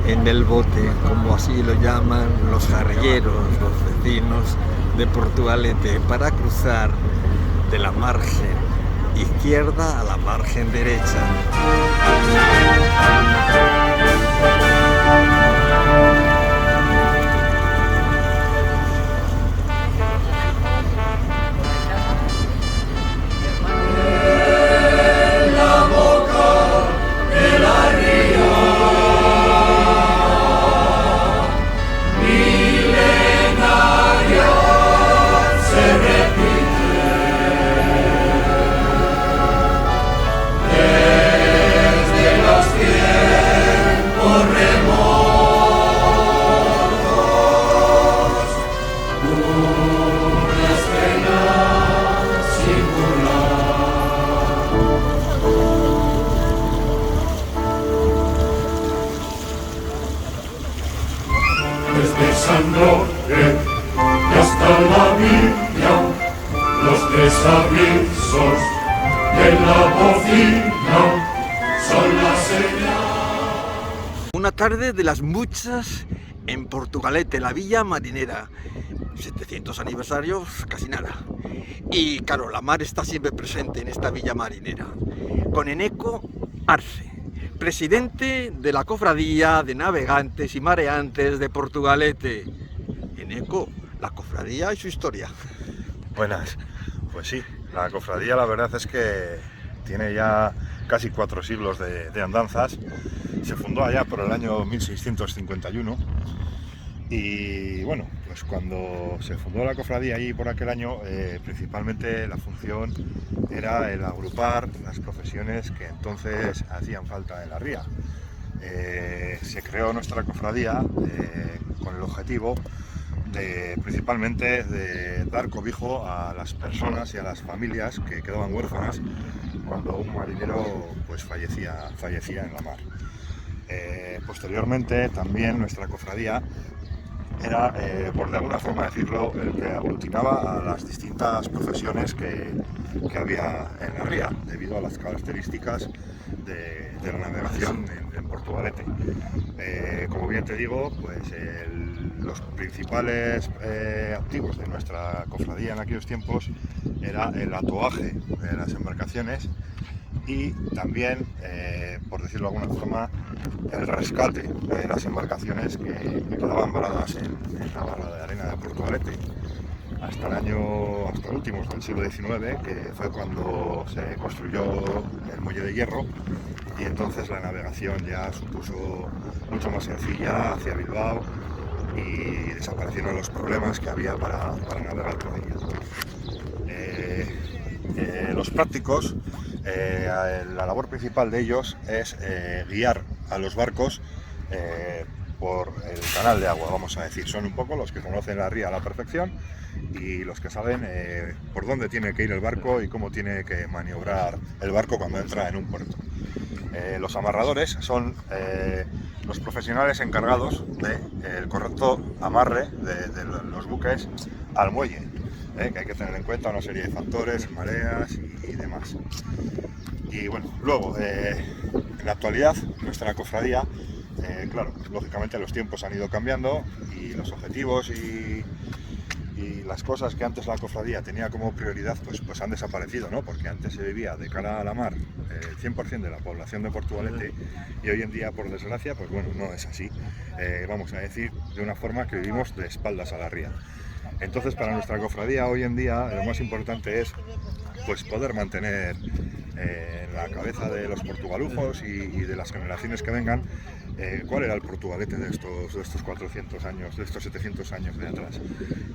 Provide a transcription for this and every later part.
en el bote, como así lo llaman los jarrilleros, los vecinos de Portugalete, para cruzar de la margen izquierda a la margen derecha. Desde San Roque y hasta la villa, los tres avisos de la bocina son la señal. Una tarde de las muchas en Portugalete, la villa marinera. 700 aniversarios, casi nada. Y claro, la mar está siempre presente en esta villa marinera. Con Eneco Arce, presidente de la Cofradía de Navegantes y Mareantes de Portugalete. Eneco, la cofradía y su historia. Buenas, pues sí, la cofradía la verdad es que tiene ya casi 4 siglos de andanzas. Se fundó allá por el año 1651 y bueno, pues cuando se fundó la cofradía allí por aquel año, principalmente la función era el agrupar las profesiones que entonces hacían falta en la ría. Se creó nuestra cofradía con el objetivo principalmente de dar cobijo a las personas y a las familias que quedaban huérfanas cuando un marinero pues fallecía en la mar. Posteriormente también nuestra cofradía era, por de alguna forma decirlo, el que aglutinaba a las distintas profesiones que había en la ría, debido a las características de la navegación en Portugalete. Como bien te digo, pues los principales activos de nuestra cofradía en aquellos tiempos era el atoaje de las embarcaciones y también, por decirlo de alguna forma, el rescate de las embarcaciones que quedaban varadas en la barra de arena de Portugalete hasta últimos del siglo XIX, que fue cuando se construyó el muelle de hierro, y entonces la navegación ya supuso mucho más sencilla hacia Bilbao y desaparecieron los problemas que había para navegar por ella. Los prácticos, la labor principal de ellos es guiar a los barcos por el canal de agua, vamos a decir. Son un poco los que conocen la ría a la perfección y los que saben por dónde tiene que ir el barco y cómo tiene que maniobrar el barco cuando entra en un puerto. Los amarradores son los profesionales encargados del correcto amarre de los buques al muelle, que hay que tener en cuenta una serie de factores, mareas y demás. Y bueno, luego, en la actualidad, nuestra cofradía, claro, lógicamente los tiempos han ido cambiando y los objetivos y las cosas que antes la cofradía tenía como prioridad pues han desaparecido, ¿no? Porque antes se vivía de cara a la mar el 100% de la población de Portugalete y hoy en día, por desgracia, pues bueno, no es así. Vamos a decir de una forma que vivimos de espaldas a la ría. Entonces, para nuestra cofradía hoy en día lo más importante es pues poder mantener en la cabeza de los portugalujos y de las generaciones que vengan cuál era el Portugalete de estos 400 años, de estos 700 años de atrás.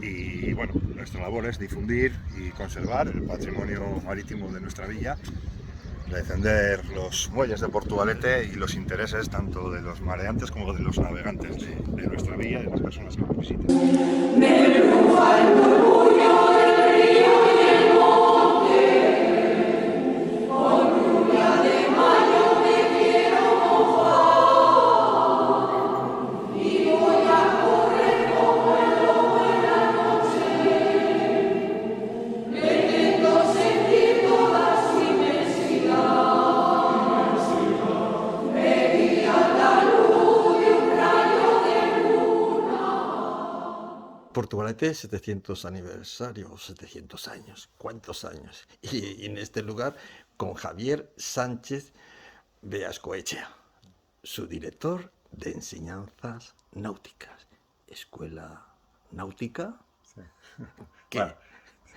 Y bueno, nuestra labor es difundir y conservar el patrimonio marítimo de nuestra villa, defender los muelles de Portugalete y los intereses tanto de los mareantes como de los navegantes de nuestra villa y de las personas que nos visitan. Portugalete 700 aniversario, 700 años, ¿cuántos años? Y en este lugar con Javier Sánchez Beascoechea, su director de enseñanzas náuticas. Escuela náutica. Sí. ¿Qué? Bueno,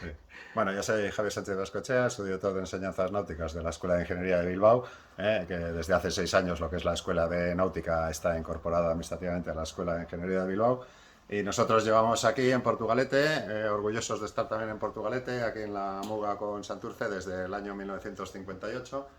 sí. Bueno, yo soy Javier Sánchez Beascoechea, soy director de enseñanzas náuticas de la Escuela de Ingeniería de Bilbao, que desde hace 6 años lo que es la Escuela de Náutica está incorporada administrativamente a la Escuela de Ingeniería de Bilbao. Y nosotros llevamos aquí en Portugalete, orgullosos de estar también en Portugalete, aquí en la Muga con Santurce desde el año 1968,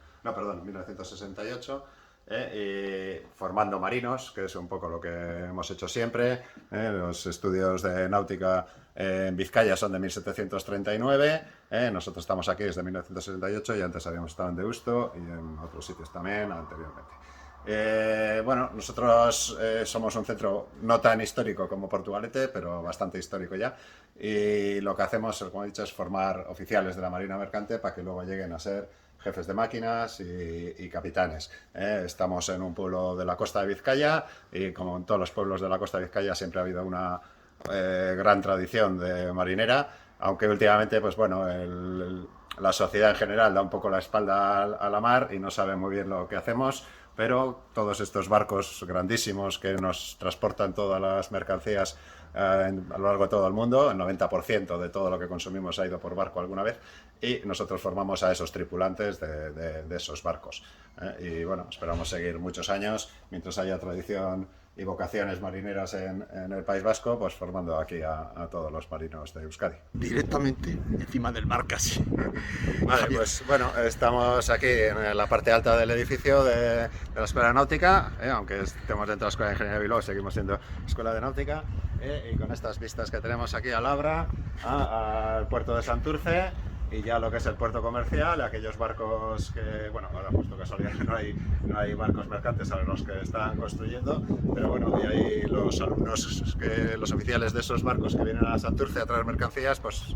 y formando marinos, que es un poco lo que hemos hecho siempre. Los estudios de náutica en Vizcaya son de 1739, nosotros estamos aquí desde 1968 y antes habíamos estado en Deusto y en otros sitios también anteriormente. Bueno, nosotros somos un centro no tan histórico como Portugalete, pero bastante histórico ya, y lo que hacemos, como he dicho, es formar oficiales de la Marina Mercante para que luego lleguen a ser jefes de máquinas y capitanes. Estamos en un pueblo de la costa de Vizcaya y como en todos los pueblos de la costa de Vizcaya siempre ha habido una gran tradición de marinera, aunque últimamente, pues bueno, la sociedad en general da un poco la espalda a la mar y no sabe muy bien lo que hacemos. Pero todos estos barcos grandísimos que nos transportan todas las mercancías a lo largo de todo el mundo, el 90% de todo lo que consumimos ha ido por barco alguna vez, y nosotros formamos a esos tripulantes de esos barcos. Y bueno, esperamos seguir muchos años, mientras haya tradición y vocaciones marineras en el País Vasco, pues formando aquí a todos los marinos de Euskadi. Directamente encima del mar casi. Vale, pues bueno, estamos aquí en la parte alta del edificio de la Escuela de Náutica, aunque estemos dentro de la Escuela de Ingeniería de Bilbao, seguimos siendo Escuela de Náutica, y con estas vistas que tenemos aquí a Labra, al puerto de Santurce, y ya lo que es el puerto comercial, aquellos barcos que, bueno, ahora justo casualidad no hay barcos mercantes a los que están construyendo, pero bueno, y ahí los alumnos, los oficiales de esos barcos que vienen a Santurce a traer mercancías, pues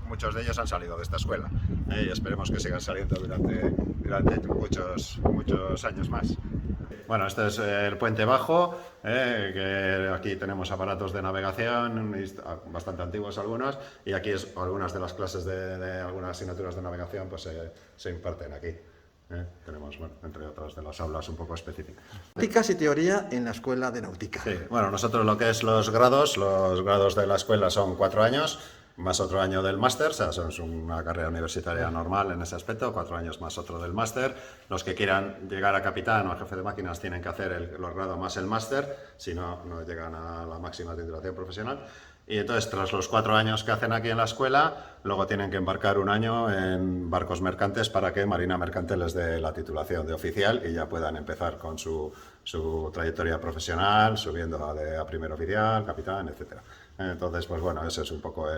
muchos de ellos han salido de esta escuela, y esperemos que sigan saliendo durante muchos años más. Bueno, este es el puente bajo, que aquí tenemos aparatos de navegación, bastante antiguos algunos, y aquí algunas de las clases de algunas asignaturas de navegación pues se imparten aquí. Tenemos, bueno, entre otras de las aulas un poco específicas. Náuticas y teoría en la Escuela de Náutica. Sí, bueno, nosotros lo que es los grados de la escuela son 4 años, más otro año del máster, o sea, es una carrera universitaria normal en ese aspecto, 4 años más otro del máster. Los que quieran llegar a capitán o a jefe de máquinas tienen que hacer los grados más el máster, si no, no llegan a la máxima titulación profesional. Y entonces, tras los 4 años que hacen aquí en la escuela, luego tienen que embarcar un año en barcos mercantes para que Marina Mercante les dé la titulación de oficial y ya puedan empezar con su trayectoria profesional, subiendo a primer oficial, capitán, etc. Entonces, pues bueno, ese es un poco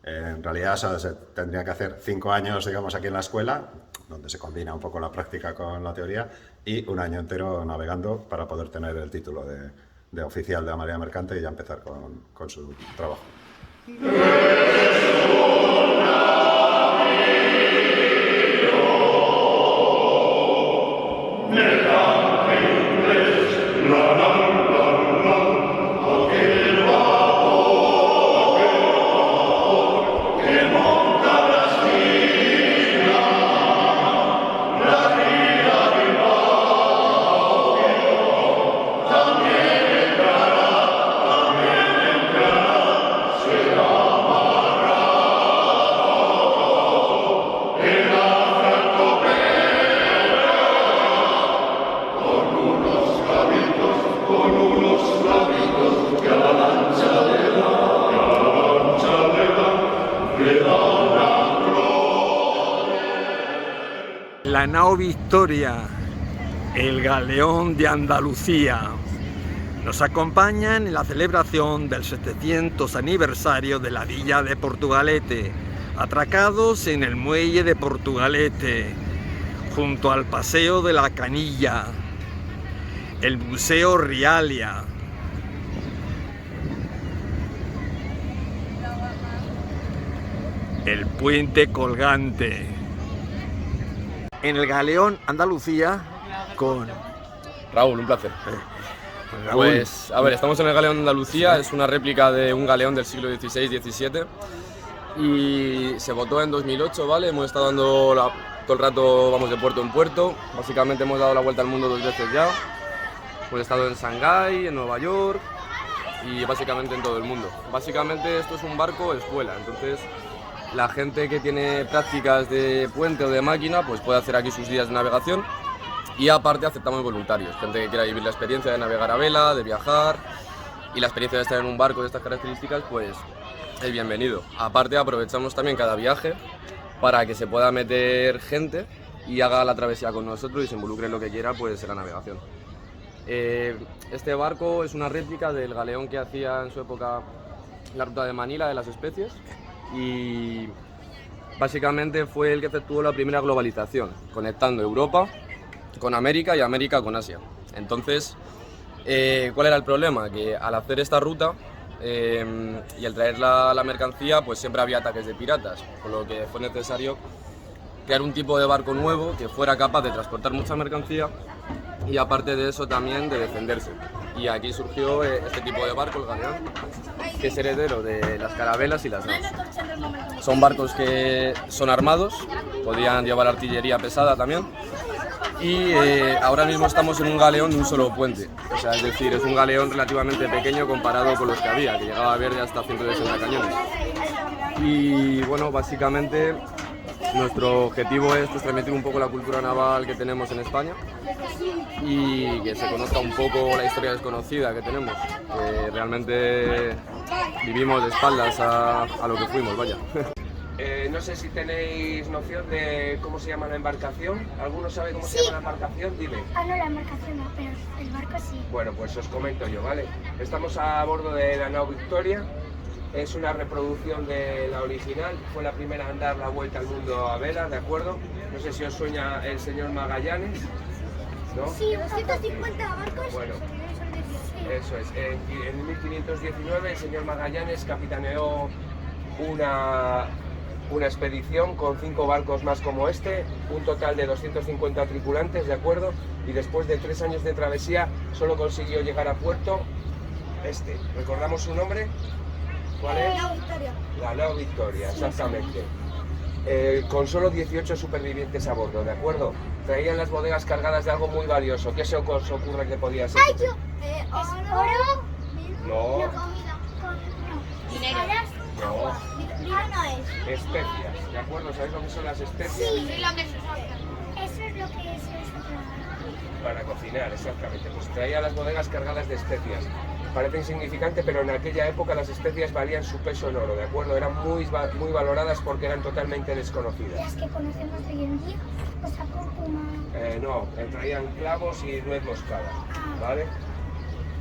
en realidad se tendría que hacer 5 años, digamos, aquí en la escuela, donde se combina un poco la práctica con la teoría, y un año entero navegando para poder tener el título de oficial de la Marina Mercante y ya empezar con su trabajo. La nao Victoria, el galeón de Andalucía, nos acompañan en la celebración del 700 aniversario de la villa de Portugalete, atracados en el muelle de Portugalete, junto al Paseo de la Canilla, el Museo Rialia, el puente colgante. En el galeón Andalucía con Raúl, un placer. Raúl. Pues, a ver, estamos en el Galeón de Andalucía, es una réplica de un galeón del siglo XVI-XVII y se votó en 2008, ¿vale? Hemos estado dando todo el rato, vamos de puerto en puerto, básicamente hemos dado la vuelta al mundo 2 veces ya, hemos estado en Shanghái, en Nueva York y básicamente en todo el mundo. Básicamente esto es un barco escuela, entonces la gente que tiene prácticas de puente o de máquina pues puede hacer aquí sus días de navegación. Y aparte aceptamos voluntarios, gente que quiera vivir la experiencia de navegar a vela, de viajar y la experiencia de estar en un barco de estas características, pues es bienvenido. Aparte aprovechamos también cada viaje para que se pueda meter gente y haga la travesía con nosotros y se involucre en lo que quiera pues en la navegación. Este barco es una réplica del galeón que hacía en su época la ruta de Manila de las especies y básicamente fue el que efectuó la primera globalización, conectando Europa con América y América con Asia. Entonces, ¿cuál era el problema? Que al hacer esta ruta y al traer la mercancía, pues siempre había ataques de piratas, por lo que fue necesario crear un tipo de barco nuevo que fuera capaz de transportar mucha mercancía y aparte de eso también de defenderse. Y aquí surgió este tipo de barco, el galeón, que es heredero de las carabelas y las naos. Son barcos que son armados, podían llevar artillería pesada también. Y ahora mismo estamos en un galeón de un solo puente, o sea, es decir, es un galeón relativamente pequeño comparado con los que había, que llegaba a haber de hasta 160 cañones. Y bueno, básicamente nuestro objetivo es pues, transmitir un poco la cultura naval que tenemos en España y que se conozca un poco la historia desconocida que tenemos, que realmente vivimos de espaldas a lo que fuimos, vaya. No sé si tenéis noción de cómo se llama la embarcación. ¿Alguno sabe cómo se llama la embarcación? Dime. Ah, no, la embarcación no, pero el barco sí. Bueno, pues os comento yo, ¿vale? Estamos a bordo de la nao Victoria. Es una reproducción de la original. Fue la primera a dar la vuelta al mundo a vela, ¿de acuerdo? No sé si os sueña el señor Magallanes, ¿no? Sí, 250 barcos. Bueno, eso es. En 1519 el señor Magallanes capitaneó una expedición con 5 barcos más como este, un total de 250 tripulantes, ¿de acuerdo? Y después de 3 años de travesía solo consiguió llegar a puerto este. ¿Recordamos su nombre? ¿Cuál es? La Victoria. La nao Victoria, exactamente. Con solo 18 supervivientes a bordo, ¿de acuerdo? Traían las bodegas cargadas de algo muy valioso. ¿Qué se os ocurre que podía ser? ¡Ay, yo! ¿Oro? No. Dinero. No. Dinero no es. Especias, ¿de acuerdo? ¿Sabéis lo que son las especias? Sí, lo que es. Eso es lo que es Para cocinar, exactamente. Pues traía las bodegas cargadas de especias. Parece insignificante, pero en aquella época las especias valían su peso en oro, ¿de acuerdo? Eran muy valoradas porque eran totalmente desconocidas. Las que conocemos hoy en día, o sea, cúrcuma. No, traían clavos y nuez moscada, ¿vale?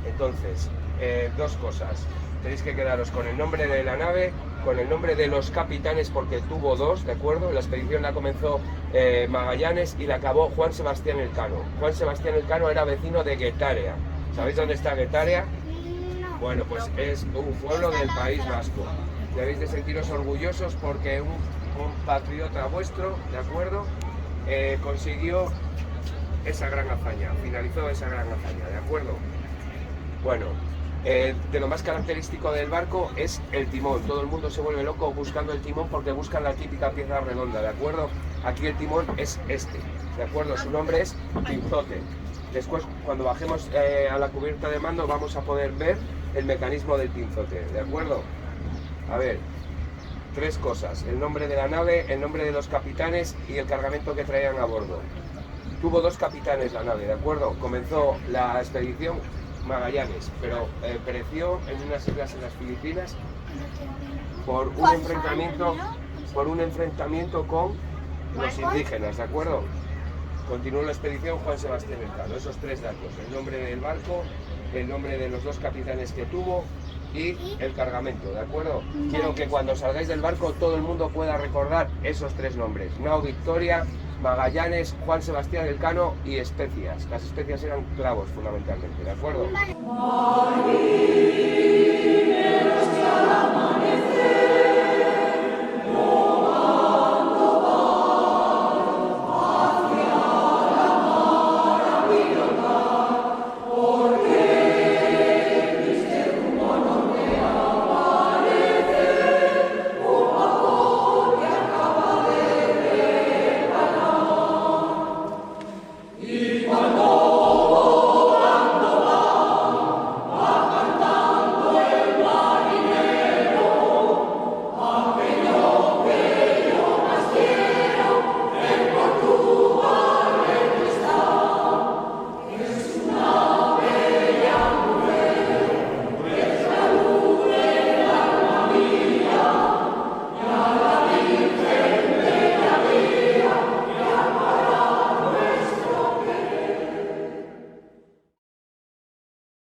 Entonces, 2 cosas. Tenéis que quedaros con el nombre de la nave, con el nombre de los capitanes, porque tuvo 2, ¿de acuerdo? La expedición la comenzó Magallanes y la acabó Juan Sebastián Elcano. Juan Sebastián Elcano era vecino de Guetaria. ¿Sabéis dónde está Guetaria? Bueno, pues es un pueblo del País Vasco. Debéis de sentiros orgullosos porque un compatriota vuestro, ¿de acuerdo? Consiguió esa gran hazaña, finalizó esa gran hazaña, ¿de acuerdo? Bueno, de lo más característico del barco es el timón. Todo el mundo se vuelve loco buscando el timón porque buscan la típica pieza redonda, ¿de acuerdo? Aquí el timón es este, ¿de acuerdo? Su nombre es pinzote. Después, cuando bajemos a la cubierta de mando, vamos a poder ver el mecanismo del pinzote, ¿de acuerdo? A ver, 3 cosas: el nombre de la nave, el nombre de los capitanes y el cargamento que traían a bordo. Tuvo 2 capitanes la nave, ¿de acuerdo? Comenzó la expedición Magallanes, pero pereció en unas islas en las Filipinas por un enfrentamiento con los indígenas, ¿de acuerdo? Continuó la expedición Juan Sebastián Elcano. Esos 3 datos: el nombre del barco, el nombre de los 2 capitanes que tuvo y el cargamento, ¿de acuerdo? Quiero que cuando salgáis del barco todo el mundo pueda recordar esos 3 nombres: nao Victoria, Magallanes, Juan Sebastián Elcano y especias. Las especias eran clavos fundamentalmente, ¿de acuerdo?